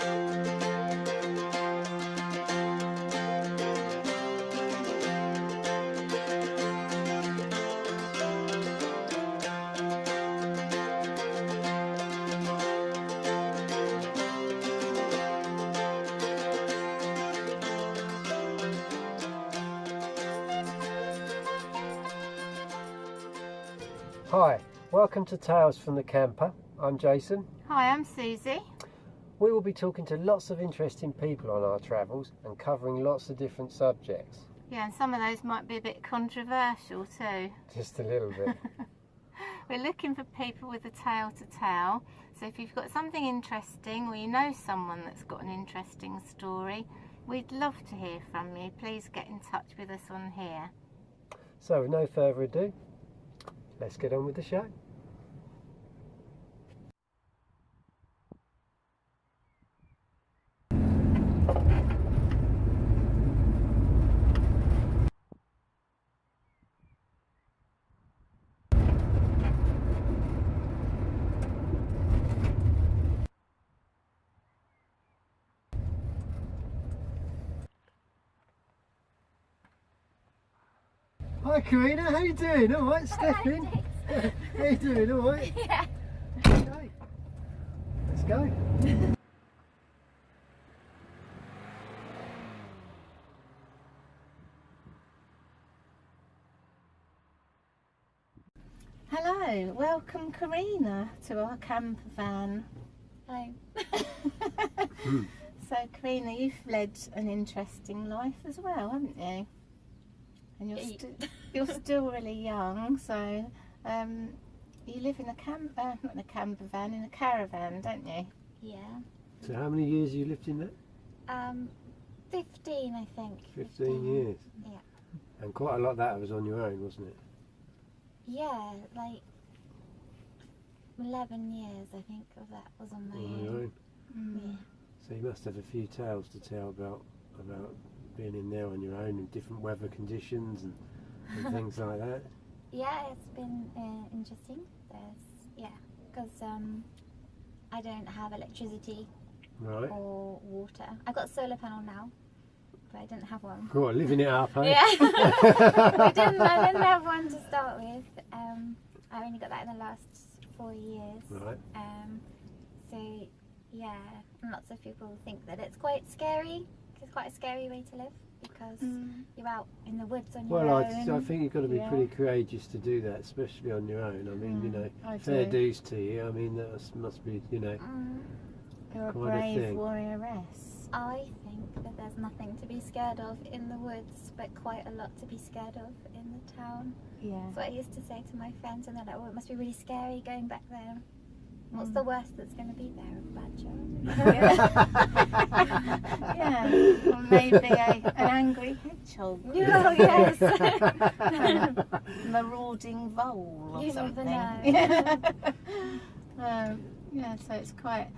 Hi, welcome to Tales from the Camper. I'm Jason. Hi, I'm Susie. We will be talking to lots of interesting people on our travels and covering lots of different subjects. Yeah, and some of those might be a bit controversial too. Just a little bit. We're looking for people with a tale to tell. So if you've got something interesting or you know someone that's got an interesting story, we'd love to hear from you. Please get in touch with us on here. So with no further ado, let's get on with the show. Hi Karina, how you doing? All right, step in. How you doing? All right? Yeah. Okay. Let's go. Hello, welcome Karina to our camper van. Hello. So Karina, you've led an interesting life as well, haven't you? And you're still really young, so you live in a camper, not in a camper van, in a caravan, don't you? Yeah. So how many years have you lived in that? 15, I think. 15 years. Yeah. And quite a lot of that was on your own, wasn't it? Yeah, like 11 years, I think, of that was on my On your own. Yeah. So you must have a few tales to tell about being in there on your own in different weather conditions and things like that. Yeah, it's been interesting. Because I don't have electricity Right. or water. I've got a solar panel now, but I didn't have one. Cool, living it up, eh? Yeah. I didn't have one to start with. I only got that in the last 4 years. Right. So yeah, and lots of people think that it's quite scary. It's quite a scary way to live because you're out in the woods on your own. Well, I think you've got to be pretty courageous to do that, especially on your own. I mean, you know, fair dues to you. I mean, that must be, you know, You're a quite a brave thing. warrioress. I think that there's nothing to be scared of in the woods, but quite a lot to be scared of in the town. Yeah. That's what I used to say to my friends, and they're like, "Oh, it must be really scary going back there." What's the worst that's going to be there? A badger? Yeah. Or maybe an angry hedgehog. Oh, yes. Marauding vole or You never something. know. Yeah, so it's quite.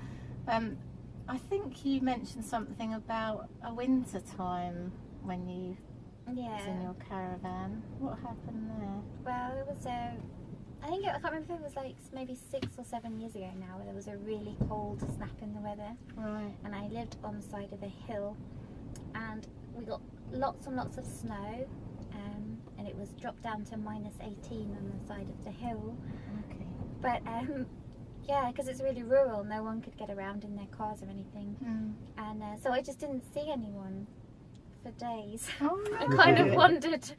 I think you mentioned something about a winter time when you was in your caravan. What happened there? Well, it was I can't remember if it was like maybe 6 or 7 years ago now, where there was a really cold snap in the weather. Right. And I lived on the side of a hill, and we got lots and lots of snow, and it was dropped down to -18 on the side of the hill. Okay. But yeah, because it's really rural, no one could get around in their cars or anything. And so I just didn't see anyone for days. Oh, I kind of wondered,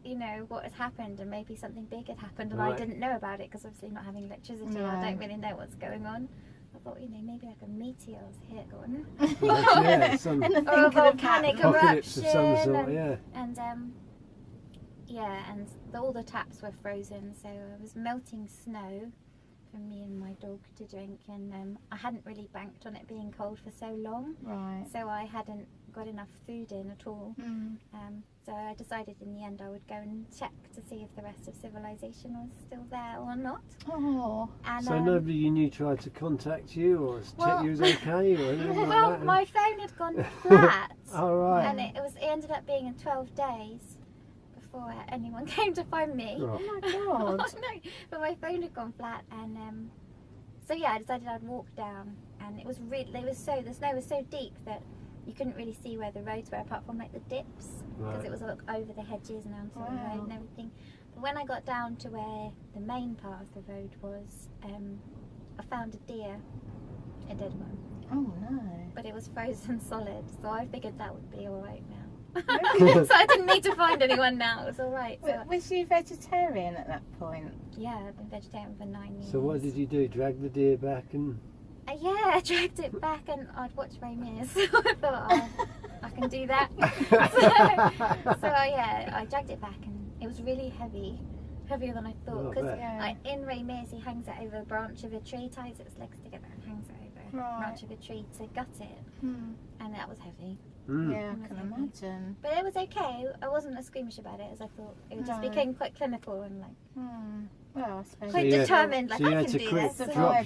you know, what had happened, and maybe something big had happened, and I didn't know about it because obviously not having electricity, I don't really know what's going on. I thought, you know, maybe like a meteor's hit or a volcanic eruption, of some sort, and all the taps were frozen, so I was melting snow for me and my dog to drink, and I hadn't really banked on it being cold for so long, so I hadn't got enough food in at all. So I decided in the end I would go and check to see if the rest of civilization was still there or not. Oh. And, so nobody you knew tried to contact you or check you was okay or anything like well, that? my phone had gone flat. Oh, right. And it ended up being in 12 days before anyone came to find me. Oh. Oh my God. No, but my phone had gone flat, and so yeah, I decided I'd walk down and it was the snow was so deep that you couldn't really see where the roads were apart from like the dips, because it was like over the hedges and onto the road and everything. But when I got down to where the main part of the road was, I found a deer, a dead one. Oh no. But it was frozen solid, so I figured that would be alright now. So I didn't need to find anyone now, it was alright. So was you vegetarian at that point? yeah, I've been vegetarian for 9 years. So what did you do? Drag the deer back and... Yeah, I dragged it back and I'd watch Ray Mears. So I thought, I can do that. so yeah, I dragged it back and it was really heavy. Heavier than I thought. Because in Ray Mears, he hangs it over a branch of a tree, ties its legs together and hangs it over a branch of a tree to gut it. And that was heavy. Yeah, I can imagine. But it was okay. I wasn't as squeamish about it as I thought. It just became quite clinical and like... Well, I suppose quite determined, like so you I had can to do quick this. drop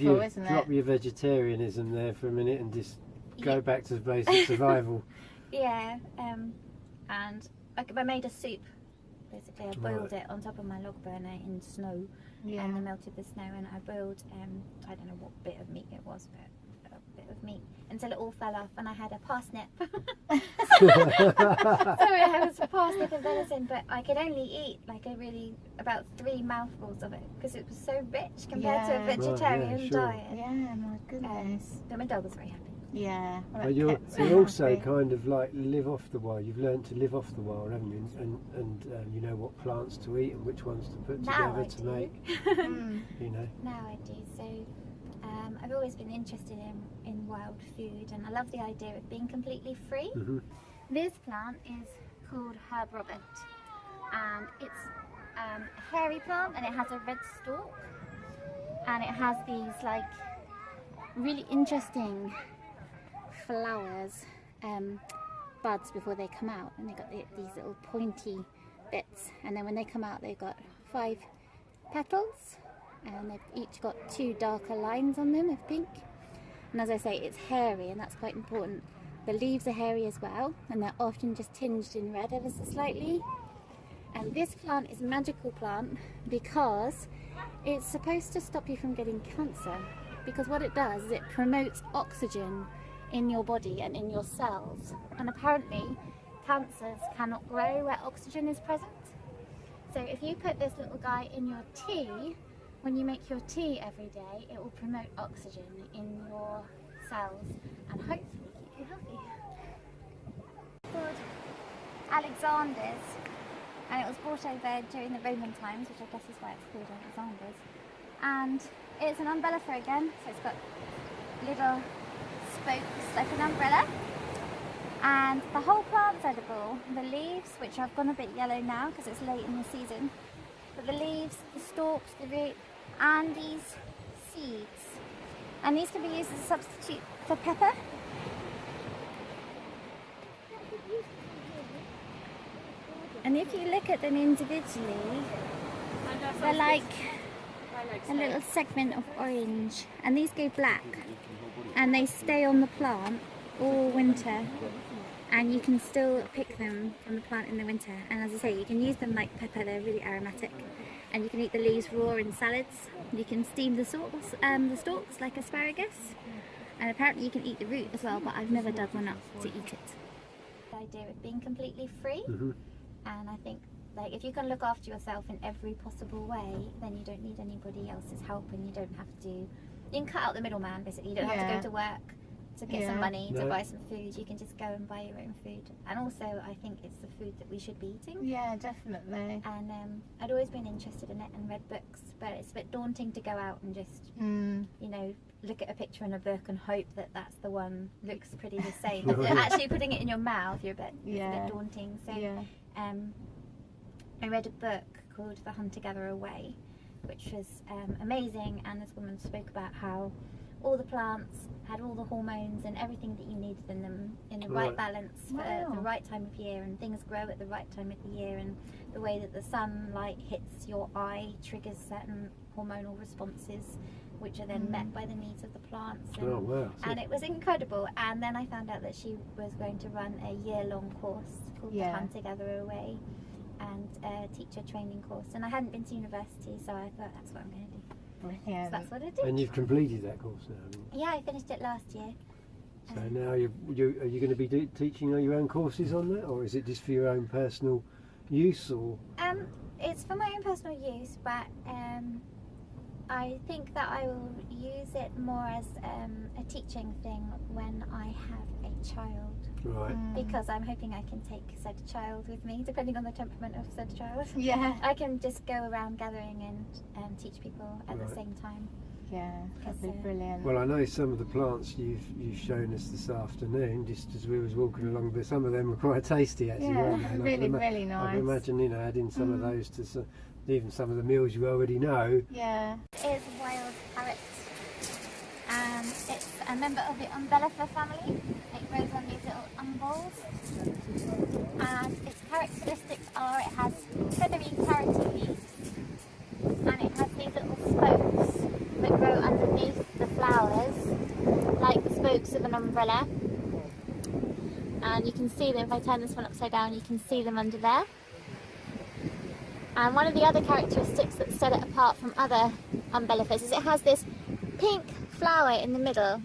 your vegetarianism there for a minute and just go back to basic survival. Yeah, and I made a soup. Basically, I boiled it on top of my log burner in snow, and I melted the snow, and I boiled, I don't know what bit of meat it was, but a bit of meat, until it all fell off, and I had a parsnip. So I was a parsnip and venison, but I could only eat like about 3 mouthfuls of it, because it was so rich compared to a vegetarian diet. Yeah, my goodness. But my dog was very happy. Yeah. Well, but you also kind of like live off the wild. You've learned to live off the wild, haven't you? And you know what plants to eat and which ones to put together to make. You know. Now I do. So I've always been interested in wild food, and I love the idea of being completely free. This plant is called Herb Robert, and it's a hairy plant, and it has a red stalk, and it has these like really interesting flowers, buds before they come out, and they've got these little pointy bits, and then when they come out they've got 5 petals, and they've each got 2 darker lines on them of pink. And as I say, it's hairy, and that's quite important. The leaves are hairy as well, and they're often just tinged in red ever so slightly. And this plant is a magical plant because it's supposed to stop you from getting cancer, because what it does is it promotes oxygen in your body and in your cells, and apparently cancers cannot grow where oxygen is present. So if you put this little guy in your tea, when you make your tea every day, it will promote oxygen in your cells and hopefully keep you healthy. It's called Alexander's, and it was brought over during the Roman times, which I guess is why it's called Alexander's. And it's an umbrella for again, so it's got little spokes like an umbrella, and the whole plant's edible. The leaves, which have gone a bit yellow now because it's late in the season, but the leaves, the stalks, the root, and these seeds, and these can be used as a substitute for pepper. And if you look at them individually, they're like a little segment of orange, and these go black, and they stay on the plant all winter, and you can still pick them from the plant in the winter. And as I say, you can use them like pepper, they're really aromatic, and you can eat the leaves raw in salads. You can steam the stalks like asparagus, and apparently you can eat the root as well, but I've never dug one up to eat it. The idea of being completely free, and I think like if you can look after yourself in every possible way, then you don't need anybody else's help, and you don't have to, you can cut out the middleman basically. You don't have to go to work to get some money to buy some food. You can just go and buy your own food. And also I think it's the food that we should be eating. Yeah, definitely. And I'd always been interested in it and read books, but it's a bit daunting to go out and just you know, look at a picture in a book and hope that that's the one, looks pretty the same. But actually putting it in your mouth, it's a bit daunting. So I read a book called The Hunter-Gatherer Way, which was amazing, and this woman spoke about how all the plants had all the hormones and everything that you needed in them in the right balance for the right time of year, and things grow at the right time of the year, and the way that the sunlight hits your eye triggers certain hormonal responses, which are then met by the needs of the plants. And, and it was incredible. And then I found out that she was going to run a year-long course called The Hunter-Gatherer Way, and a teacher training course, and I hadn't been to university, so I thought that's what I'm going to do. Brilliant. So that's what I did. And you've completed that course now, haven't you? Yeah, I finished it last year. So now are you going to be teaching your own courses on that, or is it just for your own personal use? Or It's for my own personal use, but I think that I will use it more as a teaching thing when I have a child. right? Because I'm hoping I can take said child with me, depending on the temperament of said child. Yeah. I can just go around gathering and teach people at the same time. Yeah, that'd be brilliant. Well, I know some of the plants you've shown us this afternoon, just as we was walking along, but some of them were quite tasty actually. Yeah, weren't they? And really, really nice. I can imagine, adding some of those to even some of the meals you already know. Yeah. It is wild carrot. It's a member of the umbellifera family. It grows on these little umbels. And its characteristics are it has feathery carroty leaves. And it has these little spokes that grow underneath the flowers, like the spokes of an umbrella. And you can see them, if I turn this one upside down, you can see them under there. And one of the other characteristics that set it apart from other umbellifers is it has this pink flower in the middle.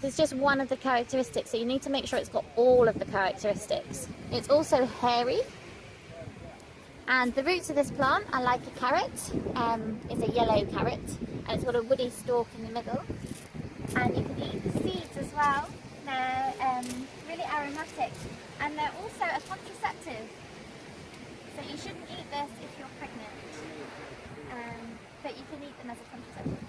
It's just one of the characteristics, so you need to make sure it's got all of the characteristics. It's also hairy. And the roots of this plant are like a carrot. It's a yellow carrot, and it's got a woody stalk in the middle. And you can eat the seeds as well. They're really aromatic, and they're also a contraceptive. So you shouldn't eat this if you're pregnant, but you can eat them as a contraceptive.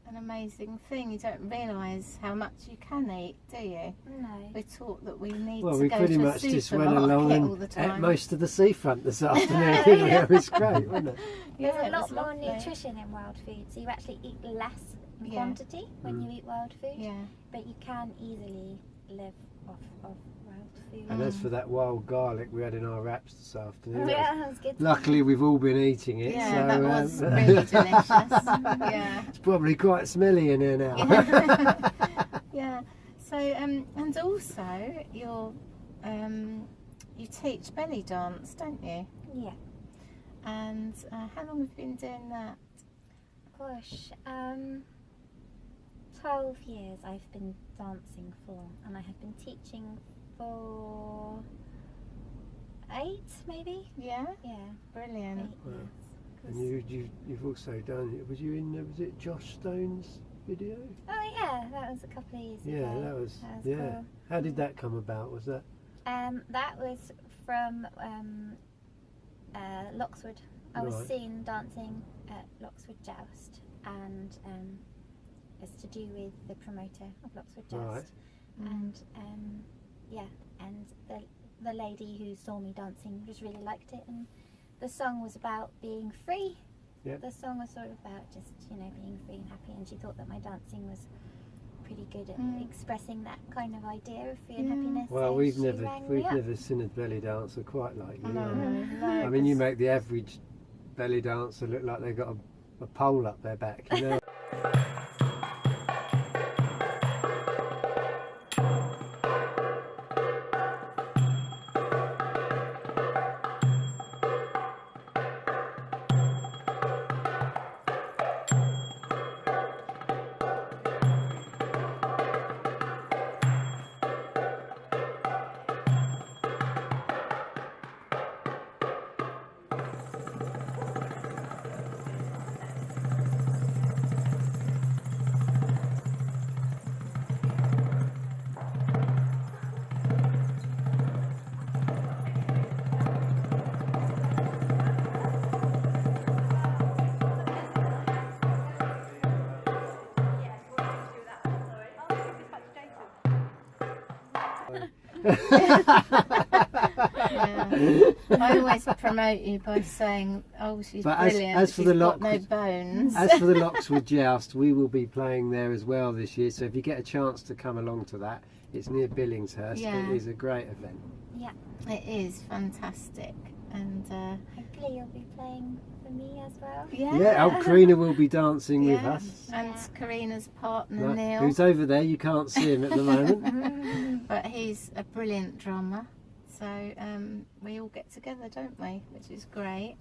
An amazing thing. You don't realise how much you can eat, do you? No. We're taught that we need Well, to we go pretty to much a just went supermarket along all the and time. ate most of the seafront this afternoon. Didn't we? It was great, wasn't it? There's Yeah, a it lot was more lovely. nutrition in wild food, so you actually eat less in Yeah. quantity when you eat wild food, Yeah. but you can easily live off of wild food. And as for that wild garlic we had in our wraps this afternoon, Yeah, that was good. luckily we've all been eating it. Yeah, so, that was really delicious. Yeah. It's probably quite smelly in here now. Yeah. Yeah. So, and also you teach belly dance, don't you? Yeah. And how long have you been doing that? Gosh, 12 years I've been dancing for, and I have been teaching for 8 maybe? Yeah. Yeah, Brilliant. 8 Wow. years. And you've also done it. Was you in? Was it Josh Stone's video? Oh yeah, that was a couple of years Yeah, ago. that was. That was Yeah. cool. How did that come about? Was that? That was from Loxwood. I was Right. seen dancing at Loxwood Joust, and it's to do with the promoter of Loxwood Joust. Right. And yeah, and the lady who saw me dancing just really liked it, and the song was about being free. Yeah. The song was sort of about just being free and happy, and she thought that my dancing was pretty good at expressing that kind of idea of free and happiness. Well, so we've she never rang me up. seen a belly dancer quite like you. No, no. I mean, you make the average belly dancer look like they've got a pole up their back. You know. I always promote you by saying, "Oh, she's But brilliant. as for she's the got no bones." As for the Loxwood Joust, we will be playing there as well this year. So if you get a chance to come along to that, it's near Billingshurst. Yeah. It is a great event. Yeah, It is fantastic, and hopefully you'll be playing for me as well. Yeah, Karina will be dancing with us. and Karina's partner Right, Neil, who's over there? You can't see him at the moment. but he's a brilliant drummer. So we all get together, don't we? Which is great.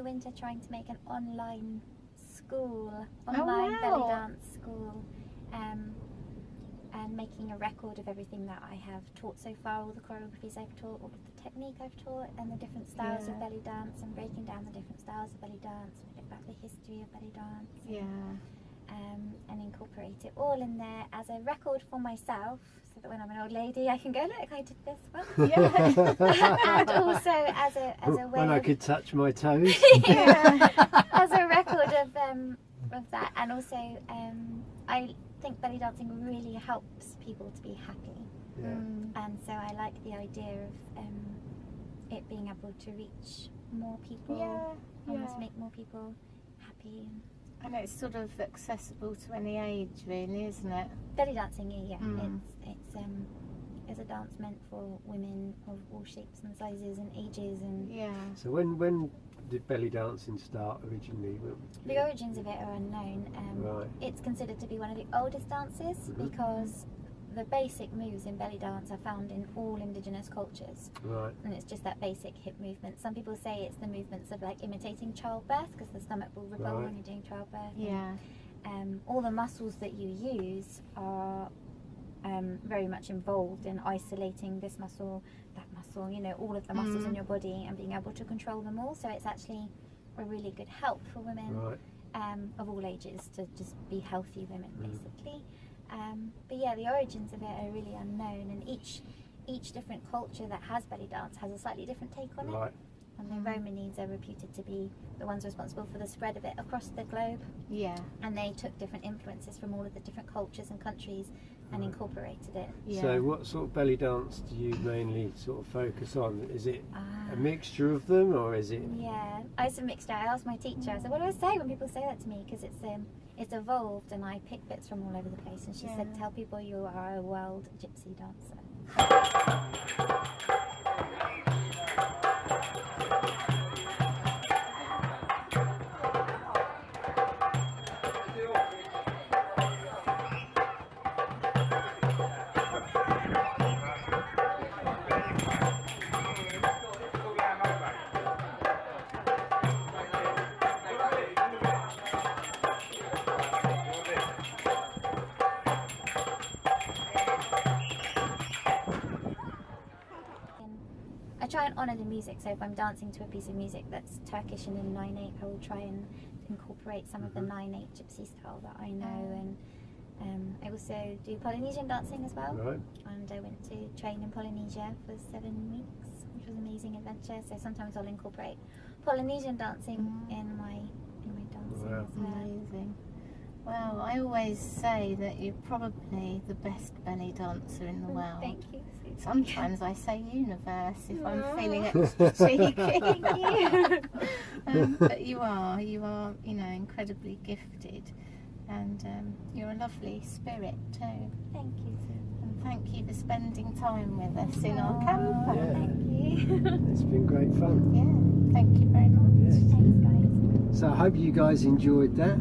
Winter trying to make an online belly dance school, and making a record of everything that I have taught so far, all the choreographies I've taught, all of the technique I've taught, and the different styles of belly dance, and breaking down the different styles of belly dance, and a bit about the history of belly dance, and incorporate it all in there as a record for myself, so that when I'm an old lady I can go, look, I did this one. And also as a way when I could touch my toes. As a record of that. And also I think belly dancing really helps people to be happy, and so I like the idea of it being able to reach more people, and to make more people happy. And it's sort of accessible to any age, really, isn't it? Belly dancing, it's a dance meant for women of all shapes and sizes and ages, and So when did belly dancing start originally? The origins of it are unknown. It's considered to be one of the oldest dances because the basic moves in belly dance are found in all indigenous cultures, and it's just that basic hip movement. Some people say it's the movements of like imitating childbirth, because the stomach will revolve when you're doing childbirth. All the muscles that you use are very much involved in isolating this muscle, that muscle, all of the muscles in your body, and being able to control them all. So it's actually a really good help for women of all ages to just be healthy women, basically. But the origins of it are really unknown, and each different culture that has belly dance has a slightly different take on it. And the Romanids are reputed to be the ones responsible for the spread of it across the globe. And they took different influences from all of the different cultures and countries and incorporated it. So what sort of belly dance do you mainly sort of focus on? Is it a mixture of them, or is it? It's a mixture. I asked my teacher, I said, what do I say when people say that to me? Because it's evolved, and I pick bits from all over the place. And she said, tell people you are a world gypsy dancer. I try and honour the music, so if I'm dancing to a piece of music that's Turkish and in 9/8, I will try and incorporate some of the 9/8 gypsy style that I know, and I also do Polynesian dancing as well, and I went to train in Polynesia for 7 weeks, which was an amazing adventure. So sometimes I'll incorporate Polynesian dancing in my dancing as well. Amazing. Well, I always say that you're probably the best belly dancer in the world. Thank you, Susie. Sometimes I say universe if I'm feeling extra cheeky. But you are, incredibly gifted, and you're a lovely spirit too. Thank you, Susie. And thank you for spending time with us in our camper. Thank you. It's been great fun. Yeah, thank you very much. Thanks, guys. So I hope you guys enjoyed that.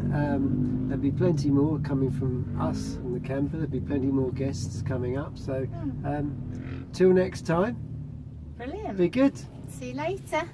There'll be plenty more coming from us and the camper. There'll be plenty more guests coming up. So till next time. Brilliant. Be good. See you later.